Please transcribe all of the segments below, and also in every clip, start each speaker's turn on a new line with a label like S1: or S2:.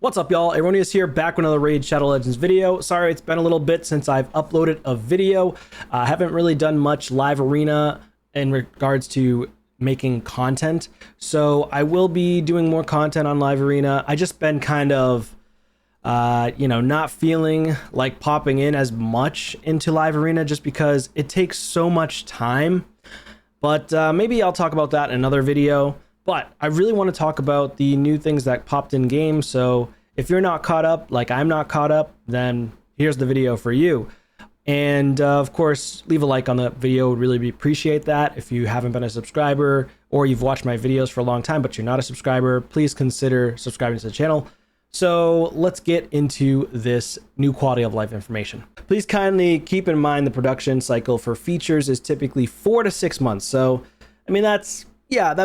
S1: What's up, y'all? Erroneous here, back with another Raid Shadow Legends video. Sorry, it's been a little bit since I've uploaded a video. I haven't really done much live arena in regards to making content, so I will be doing more content on live arena. I just been kind of, not feeling like popping in as much into live arena just because it takes so much time. But maybe I'll talk about that in another video. But I really want to talk about the new things that popped in game. So if you're not caught up, like I'm not caught up, then here's the video for you. And of course, leave a like on the video. Would really appreciate that. If you haven't been a subscriber or you've watched my videos for a long time, but you're not a subscriber, please consider subscribing to the channel. So let's get into this new quality of life information. Please kindly keep in mind the production cycle for features is typically 4 to 6 months. So, I mean, that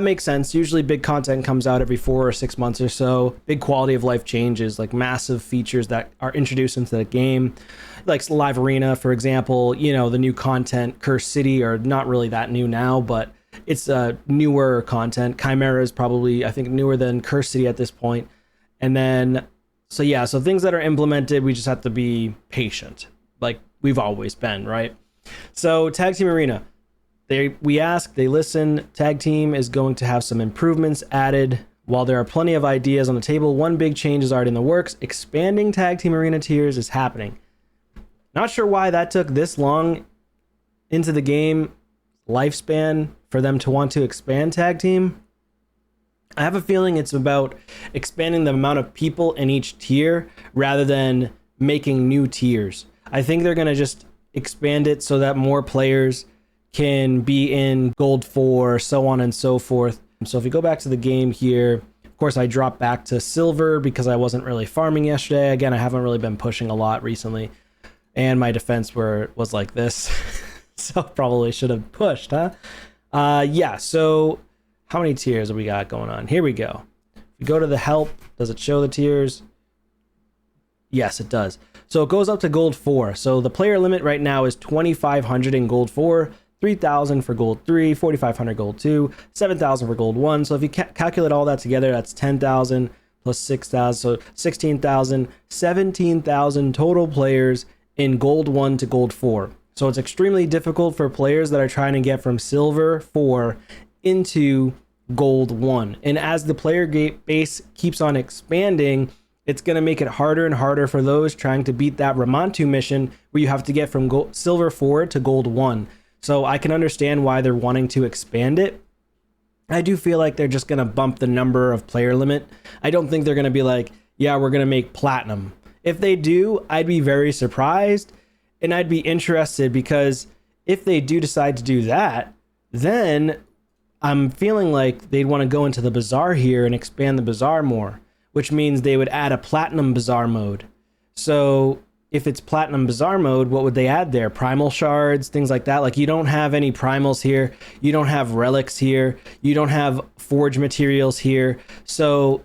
S1: makes sense. Usually big content comes out every 4 or 6 months or so. Big quality of life changes, like massive features that are introduced into the game, like live arena, for example. You know, the new content, Curse City, are not really that new now, but it's newer content. Chimera is probably, I think, newer than Curse City at this point. And then, so things that are implemented, we just have to be patient, like we've always been, right? So Tag Team Arena. We ask, they listen. Tag team is going to have some improvements added. While there are plenty of ideas on the table, one big change is already in the works. Expanding tag team arena tiers is happening. Not sure why that took this long into the game lifespan for them to want to expand tag team. I have a feeling it's about expanding the amount of people in each tier rather than making new tiers. I think they're going to just expand it so that more players can be in gold 4, so on and so forth. So if you go back to the game here, of course I dropped back to silver because I wasn't really farming yesterday. Again, I haven't really been pushing a lot recently, and my defense was like this. So probably should have pushed, huh? So how many tiers have we got going on? Here we go. If you go to the help, does it show the tiers? Yes, it does. So it goes up to gold 4. So the player limit right now is 2,500 in gold 4, 3,000 for gold 3, 4,500 gold 2, 7,000 for gold 1. So if you calculate all that together, that's 10,000 plus 6,000, so 16,000, 17,000 total players in gold 1 to gold 4. So it's extremely difficult for players that are trying to get from silver 4 into gold 1. And as the player base keeps on expanding, it's going to make it harder and harder for those trying to beat that Ramantu mission where you have to get from silver 4 to gold 1. So I can understand why they're wanting to expand it. I do feel like they're just going to bump the number of player limit. I don't think they're going to be like, yeah, we're going to make platinum. If they do, I'd be very surprised and I'd be interested, because if they do decide to do that, then I'm feeling like they'd want to go into the bazaar here and expand the bazaar more, which means they would add a platinum bazaar mode. So if it's platinum bazaar mode, what would they add there? Primal shards, things like that. Like, you don't have any primals here. You don't have relics here. You don't have forge materials here. So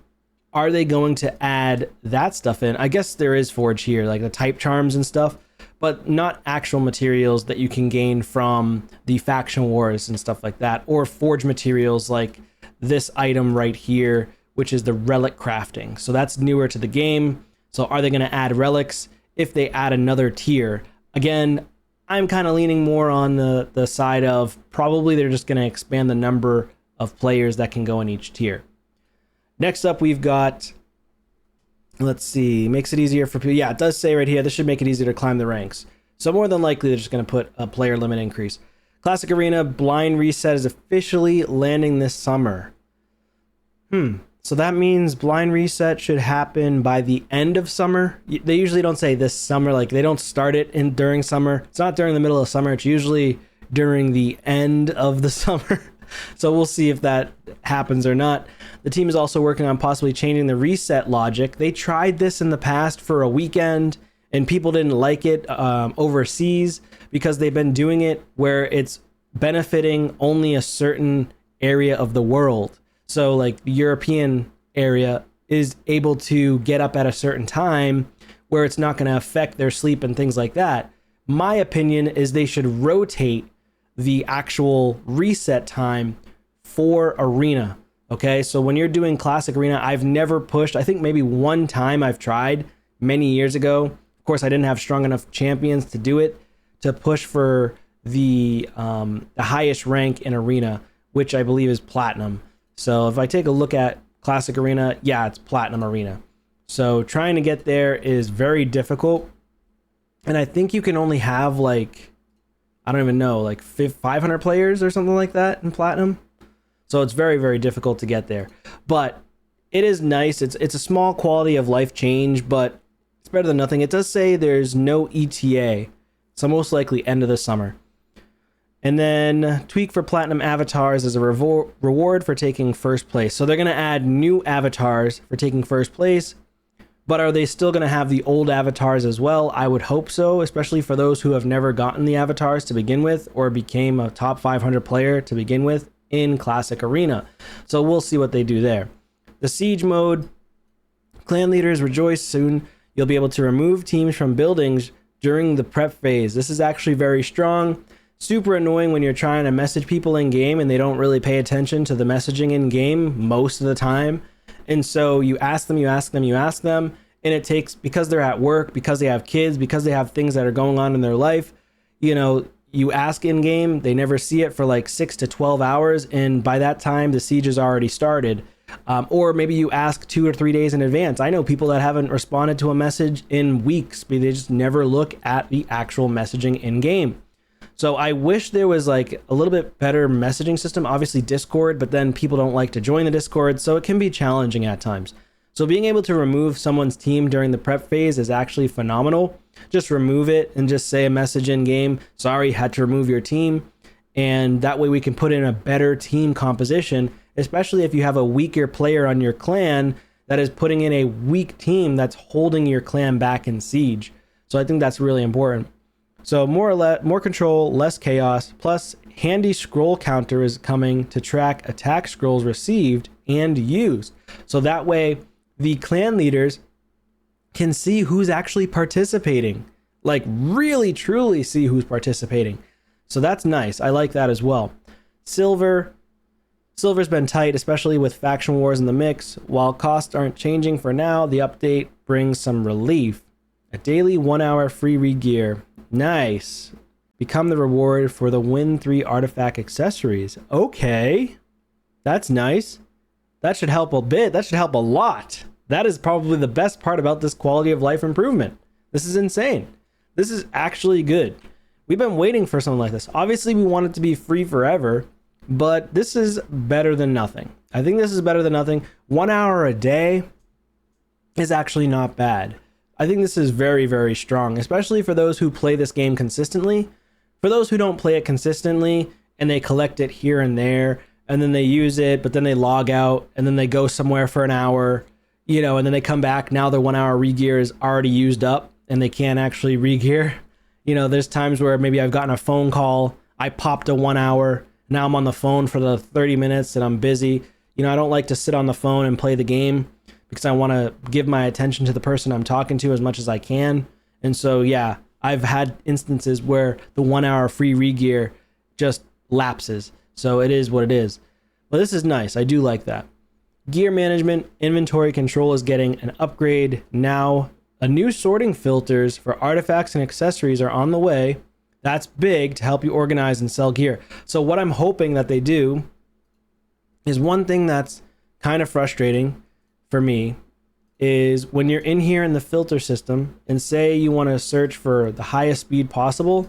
S1: are they going to add that stuff in? I guess there is forge here, like the type charms and stuff, but not actual materials that you can gain from the faction wars and stuff like that, or forge materials like this item right here, which is the relic crafting. So that's newer to the game. So are they going to add relics? If they add another tier, again, I'm kind of leaning more on the side of probably they're just going to expand the number of players that can go in each tier. Next up, we've got, let's see, makes it easier for people. Yeah, it does say right here, this should make it easier to climb the ranks. So more than likely, they're just going to put a player limit increase. Classic Arena blind reset is officially landing this summer. So that means blind reset should happen by the end of summer. They usually don't say this summer, like they don't start it during summer. It's not during the middle of summer. It's usually during the end of the summer. So we'll see if that happens or not. The team is also working on possibly changing the reset logic. They tried this in the past for a weekend and people didn't like it overseas because they've been doing it where it's benefiting only a certain area of the world. So like the European area is able to get up at a certain time where it's not going to affect their sleep and things like that. My opinion is they should rotate the actual reset time for Arena. Okay, so when you're doing Classic Arena, I've never pushed. I think maybe one time I've tried many years ago. Of course, I didn't have strong enough champions to do it, to push for the highest rank in Arena, which I believe is Platinum. So if I take a look at Classic Arena, yeah, it's Platinum Arena. So trying to get there is very difficult. And I think you can only have like, I don't even know, like 500 players or something like that in Platinum. So it's very, very difficult to get there. But it is nice. It's a small quality of life change, but it's better than nothing. It does say there's no ETA. So most likely end of the summer. And then tweak for platinum avatars as a reward for taking first place. So they're going to add new avatars for taking first place. But are they still going to have the old avatars as well? I would hope so, especially for those who have never gotten the avatars to begin with or became a top 500 player to begin with in Classic Arena. So we'll see what they do there. The siege mode, clan leaders rejoice soon. You'll be able to remove teams from buildings during the prep phase. This is actually very strong. Super annoying when you're trying to message people in game and they don't really pay attention to the messaging in game most of the time. And so you ask them, and it takes, because they're at work, because they have kids, because they have things that are going on in their life, you know, you ask in game, they never see it for like 6 to 12 hours. And by that time, the siege has already started. Or maybe you ask 2 or 3 days in advance. I know people that haven't responded to a message in weeks, but they just never look at the actual messaging in game. So I wish there was like a little bit better messaging system, obviously Discord, but then people don't like to join the Discord, so it can be challenging at times. So being able to remove someone's team during the prep phase is actually phenomenal. Just remove it and just say a message in game, sorry, had to remove your team. And that way we can put in a better team composition, especially if you have a weaker player on your clan that is putting in a weak team that's holding your clan back in siege. So I think that's really important. So more control, less chaos, plus handy scroll counter is coming to track attack scrolls received and used. So that way the clan leaders can see who's actually participating, like really truly see who's participating. So that's nice. I like that as well. Silver's been tight, especially with faction wars in the mix. While costs aren't changing for now, the update brings some relief. A daily 1 hour free re-gear. Nice. Become the reward for the Win 3 artifact accessories. Okay. That's nice. That should help a bit. That should help a lot. That is probably the best part about this quality of life improvement. This is insane. This is actually good. We've been waiting for something like this. Obviously, we want it to be free forever, but this is better than nothing. I think this is better than nothing. 1 hour a day is actually not bad. I think this is very, very strong, especially for those who play this game consistently. For those who don't play it consistently and they collect it here and there, and then they use it, but then they log out and then they go somewhere for an hour, you know, and then they come back. Now their 1 hour re-gear is already used up and they can't actually re-gear. You know, there's times where maybe I've gotten a phone call, I popped a 1 hour, now I'm on the phone for the 30 minutes and I'm busy. You know, I don't like to sit on the phone and play the game, because I want to give my attention to the person I'm talking to as much as I can. And so, yeah, I've had instances where the 1 hour free re-gear just lapses. So it is what it is. But this is nice. I do like that. Gear management, inventory control is getting an upgrade now. A new sorting filters for artifacts and accessories are on the way. That's big to help you organize and sell gear. So what I'm hoping that they do is, one thing that's kind of frustrating for me is when you're in here in the filter system and say you want to search for the highest speed possible,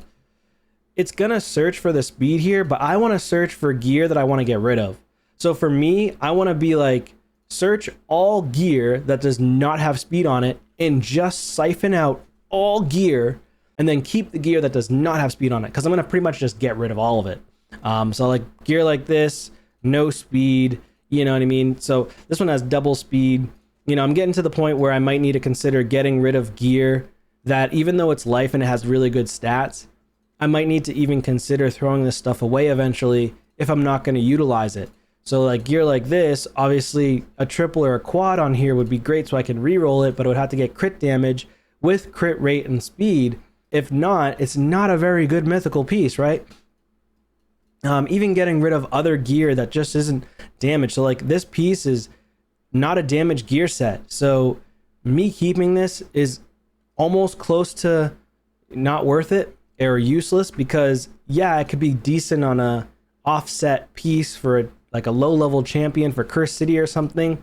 S1: it's gonna search for the speed here, but I want to search for gear that I want to get rid of. So for me, I want to be like, search all gear that does not have speed on it and just siphon out all gear and then keep the gear that does not have speed on it, because I'm gonna pretty much just get rid of all of it. So like gear like this, no speed, you know what I mean? So this one has double speed. You know, I'm getting to the point where I might need to consider getting rid of gear that, even though it's life and it has really good stats, I might need to even consider throwing this stuff away eventually if I'm not going to utilize it. So like gear like this, obviously a triple or a quad on here would be great so I can re-roll it, but it would have to get crit damage with crit rate and speed. If not, it's not a very good mythical piece, right? even getting rid of other gear that just isn't damaged. So like this piece is not a damaged gear set. So me keeping this is almost close to not worth it or useless, because yeah, it could be decent on a offset piece for like a low level champion for Curse City or something.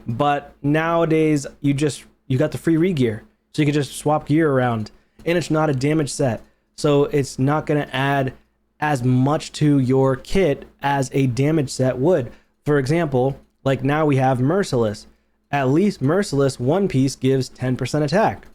S1: But nowadays you got the free re-gear. So you can just swap gear around and it's not a damage set. So it's not going to add as much to your kit as a damage set would. For example, like now we have Merciless. At least Merciless one piece gives 10% attack.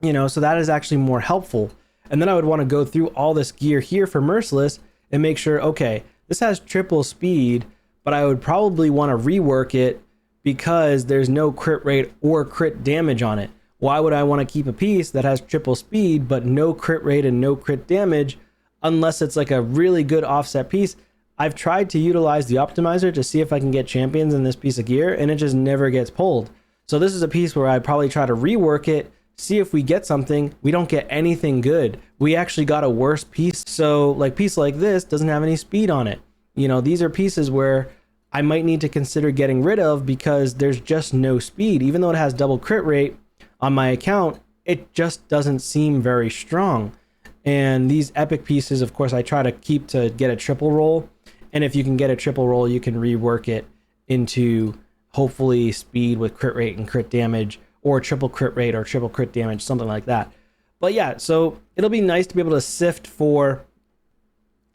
S1: You know, so that is actually more helpful. And then I would want to go through all this gear here for Merciless and make sure, okay, this has triple speed, but I would probably want to rework it because there's no crit rate or crit damage on it. Why would I want to keep a piece that has triple speed but no crit rate and no crit damage unless it's like a really good offset piece? I've tried to utilize the optimizer to see if I can get champions in this piece of gear, and it just never gets pulled. So this is a piece where I'd probably try to rework it, see if we get something. We don't get anything good. We actually got a worse piece. So like piece like this doesn't have any speed on it. You know, these are pieces where I might need to consider getting rid of because there's just no speed. Even though it has double crit rate on my account, it just doesn't seem very strong. And these epic pieces, of course, I try to keep to get a triple roll. And if you can get a triple roll, you can rework it into hopefully speed with crit rate and crit damage, or triple crit rate or triple crit damage, something like that. But yeah, so it'll be nice to be able to sift for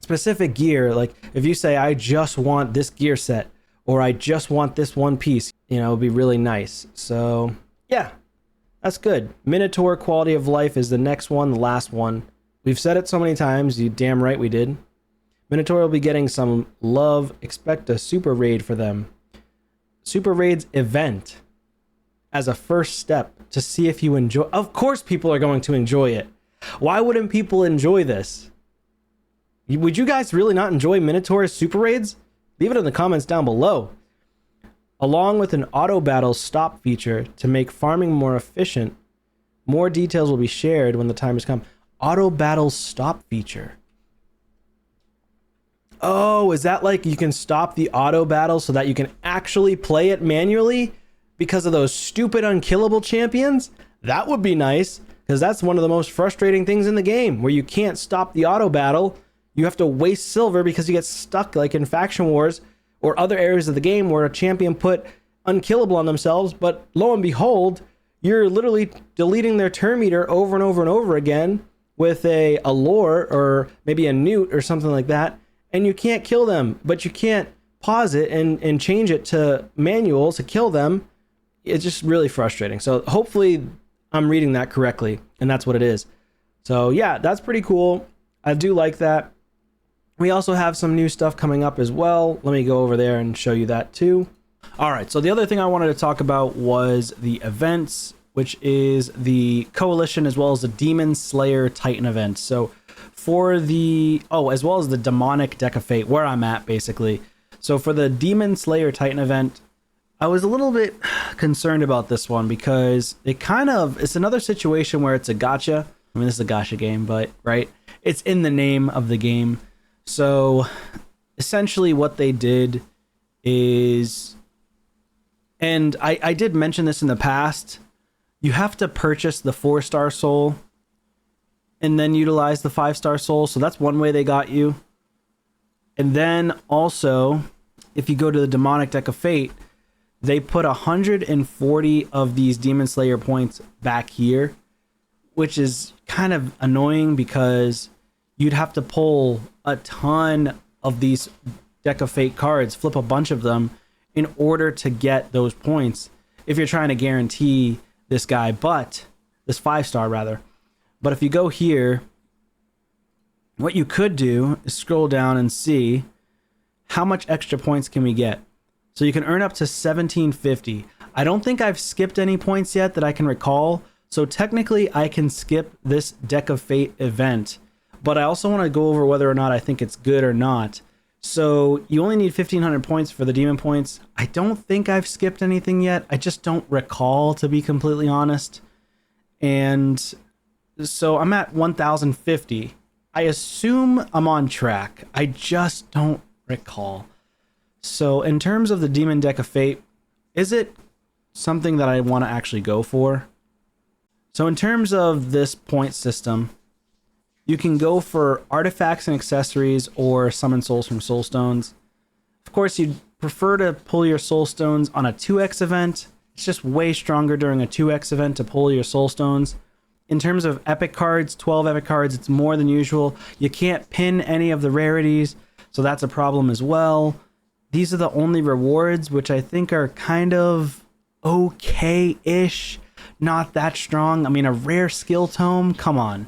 S1: specific gear. Like if you say, I just want this gear set, or I just want this one piece, you know, it'd be really nice. So yeah, that's good. Minotaur quality of life is the next one, the last one. We've said it so many times, you damn right we did. Minotaur will be getting some love. Expect a super raid for them. Super raids event as a first step to see if you enjoy. Of course people are going to enjoy it. Why wouldn't people enjoy this? Would you guys really not enjoy Minotaur's super raids? Leave it in the comments down below. Along with an auto battle stop feature to make farming more efficient. More details will be shared when the time has come. Auto battle stop feature. Oh, is that like you can stop the auto battle so that you can actually play it manually because of those stupid unkillable champions? That would be nice, because that's one of the most frustrating things in the game, where you can't stop the auto battle. You have to waste silver because you get stuck like in Faction Wars or other areas of the game where a champion put unkillable on themselves, but lo and behold, you're literally deleting their turn meter over and over and over again with a lore or maybe a newt or something like that. And you can't kill them, but you can't pause it and change it to manual to kill them. It's just really frustrating. So hopefully I'm reading that correctly, and that's what it is. So yeah, that's pretty cool. I do like that. We also have some new stuff coming up as well. Let me go over there and show you that too. All right, so the other thing I wanted to talk about was the events, which is the Coalition as well as the Demon Slayer Titan event. So for the, as well as the Demonic Deck of Fate, where I'm at basically. So for the Demon Slayer Titan event, I was a little bit concerned about this one because it's another situation where it's a gacha. I mean, this is a gacha game, but right, it's in the name of the game. So essentially what they did is, and I did mention this in the past, you have to purchase the 4-star soul and then utilize the 5-star soul. So that's one way they got you. And then also, if you go to the Demonic Deck of Fate, they put 140 of these Demon Slayer points back here, which is kind of annoying because you'd have to pull a ton of these Deck of Fate cards, flip a bunch of them in order to get those points if you're trying to guarantee this guy, but this 5-star rather. But if you go here, what you could do is scroll down and see how much extra points can we get. So you can earn up to 1750. I don't think I've skipped any points yet that I can recall. So technically I can skip this Deck of Fate event, but I also want to go over whether or not I think it's good or not. So you only need 1500 points for the demon points. I don't think I've skipped anything yet. I just don't recall, to be completely honest. And so I'm at 1050. I assume I'm on track. I just don't recall. So in terms of the Demon Deck of Fate, is it something that I want to actually go for? So in terms of this point system, you can go for artifacts and accessories or summon souls from soul stones. Of course, you'd prefer to pull your soul stones on a 2x event. It's just way stronger during a 2x event to pull your soul stones. In terms of epic cards, 12 epic cards, it's more than usual. You can't pin any of the rarities, so that's a problem as well. These are the only rewards, which I think are kind of okay-ish, not that strong. I mean, a rare skill tome, come on.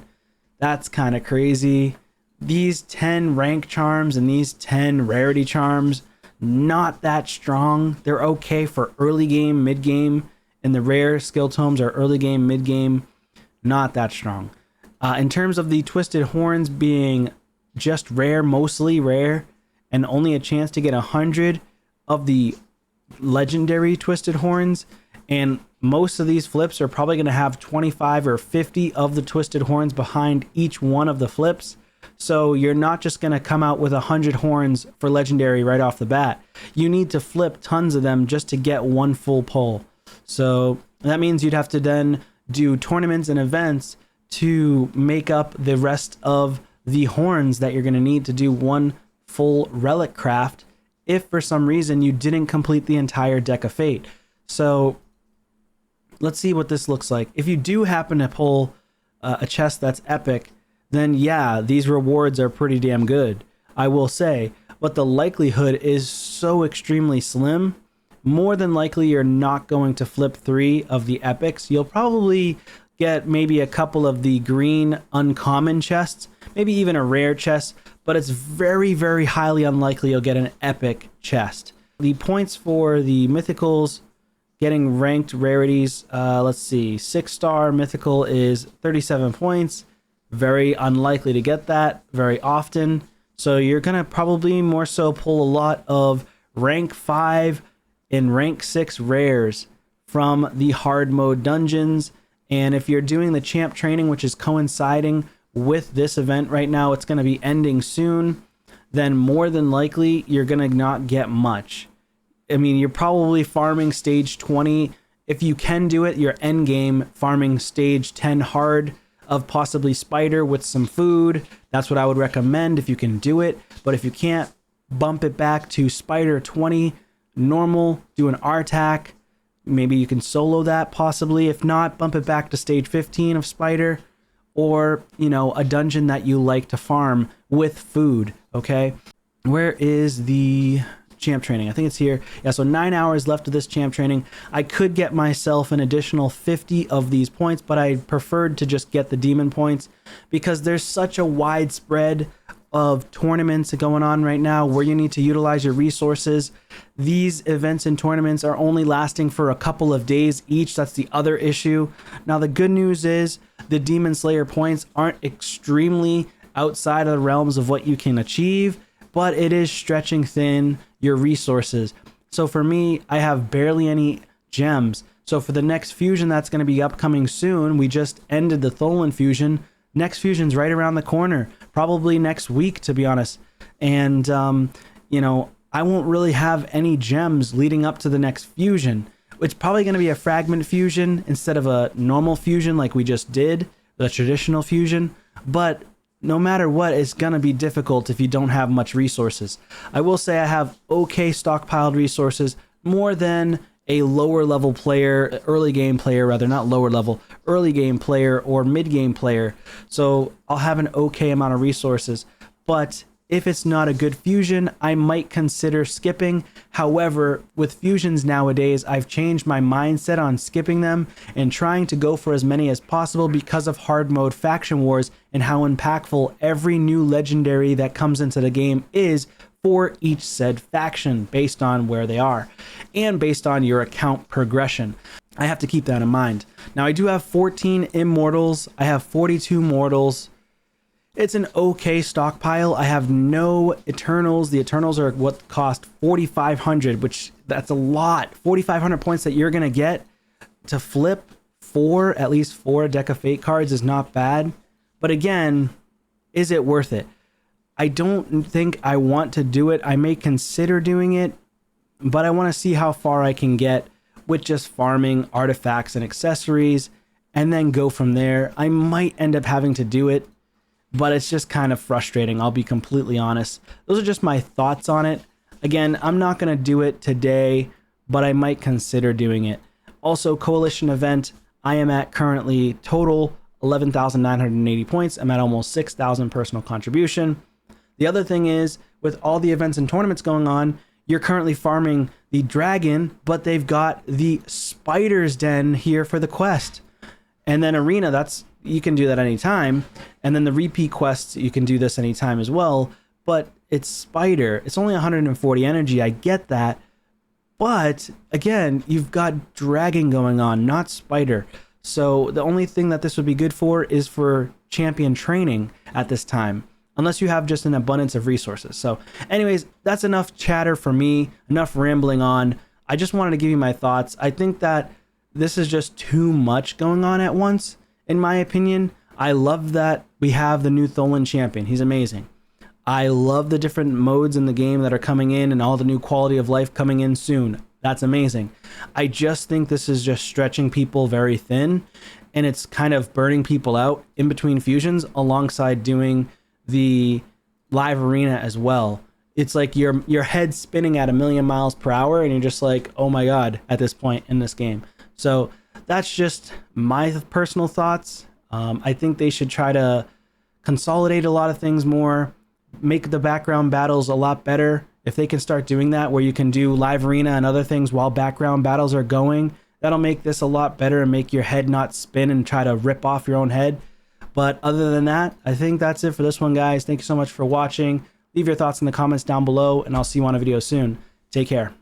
S1: That's kind of crazy. These 10 rank charms and these 10 rarity charms, not that strong. They're okay for early game, mid game, and the rare skill tomes are early game, mid game. Not that strong. In terms of the Twisted Horns being just rare, mostly rare, and only a chance to get 100 of the legendary Twisted Horns, and most of these flips are probably going to have 25 or 50 of the Twisted Horns behind each one of the flips. So you're not just going to come out with 100 horns for legendary right off the bat. You need to flip tons of them just to get one full pull. So that means you'd have to then do tournaments and events to make up the rest of the horns that you're going to need to do one full relic craft if for some reason you didn't complete the entire Deck of Fate. So let's see what this looks like. If you do happen to pull a chest that's epic, then yeah, these rewards are pretty damn good, I will say. But the likelihood is so extremely slim. More than likely, you're not going to flip 3 of the epics. You'll probably get maybe a couple of the green uncommon chests, maybe even a rare chest, but it's very, very highly unlikely you'll get an epic chest. The points for the mythicals, getting ranked rarities, let's see, 6-star mythical is 37 points. Very unlikely to get that very often. So you're going to probably more so pull a lot of rank 5 and rank 6 rares from the hard mode dungeons. And if you're doing the champ training, which is coinciding with this event right now, it's going to be ending soon, then more than likely you're going to not get much. I mean, you're probably farming stage 20. If you can do it, your end game farming stage 10 hard of possibly spider with some food. That's what I would recommend if you can do it. But if you can't, bump it back to spider 20 normal, do an R-tack. Maybe you can solo that possibly. If not, bump it back to stage 15 of spider, or, you know, a dungeon that you like to farm with food. Okay, where is the champ training? I think it's here. Yeah, so 9 hours left of this champ training. I could get myself an additional 50 of these points, but I preferred to just get the demon points because there's such a widespread of tournaments going on right now where you need to utilize your resources. These events and tournaments are only lasting for a couple of days each. That's the other issue. Now, the good news is the Demon Slayer points aren't extremely outside of the realms of what you can achieve, but it is stretching thin your resources. So for me, I have barely any gems. So for the next fusion that's going to be upcoming soon, we just ended the Tholen fusion. Next fusion's right around the corner, probably next week, to be honest. And, you know, I won't really have any gems leading up to the next fusion. It's probably going to be a fragment fusion instead of a normal fusion like we just did, the traditional fusion. But no matter what, it's going to be difficult if you don't have much resources. I will say I have okay stockpiled resources, more than a lower level player, early game player rather, not lower level, early game player or mid game player. So I'll have an okay amount of resources, but if it's not a good fusion, I might consider skipping. However, with fusions nowadays, I've changed my mindset on skipping them and trying to go for as many as possible because of hard mode faction wars and how impactful every new legendary that comes into the game is for each said faction based on where they are and based on your account progression. I have to keep that in mind. Now, I do have 14 immortals. I have 42 mortals. It's an okay stockpile. I have no Eternals. The Eternals are what cost 4,500, which that's a lot. 4,500 points that you're going to get to flip at least four Deck of Fate cards is not bad. But again, Is it worth it? I don't think I want to do it. I may consider doing it, but I want to see how far I can get with just farming artifacts and accessories and then go from there. I might end up having to do it, but it's just kind of frustrating. I'll be completely honest. Those are just my thoughts on it. Again, I'm not going to do it today, but I might consider doing it. Also, coalition event, I am at currently total 11,980 points. I'm at almost 6,000 personal contribution. The other thing is, with all the events and tournaments going on, you're currently farming the dragon, but they've got the spider's den here for the quest. And then arena, that's, you can do that anytime. And then the repeat quests, you can do this anytime as well. But it's spider. It's only 140 energy. I get that. But again, you've got dragon going on, not spider. So the only thing that this would be good for is for champion training at this time, unless you have just an abundance of resources. So anyways, that's enough chatter for me, enough rambling on. I just wanted to give you my thoughts. I think that this is just too much going on at once, in my opinion. I love that we have the new Tholen champion. He's amazing. I love the different modes in the game that are coming in and all the new quality of life coming in soon. That's amazing. I just think this is just stretching people very thin, and it's kind of burning people out in between fusions alongside doing the live arena as well. It's like your head spinning at 1,000,000 miles per hour, and you're just like, oh my God, at this point in this game. So that's just my personal thoughts. I think they should try to consolidate a lot of things more, make the background battles a lot better. If they can start doing that, where you can do live arena and other things while background battles are going, that'll make this a lot better and make your head not spin and try to rip off your own head. But other than that, I think that's it for this one, guys. Thank you so much for watching. Leave your thoughts in the comments down below, and I'll see you on a video soon. Take care.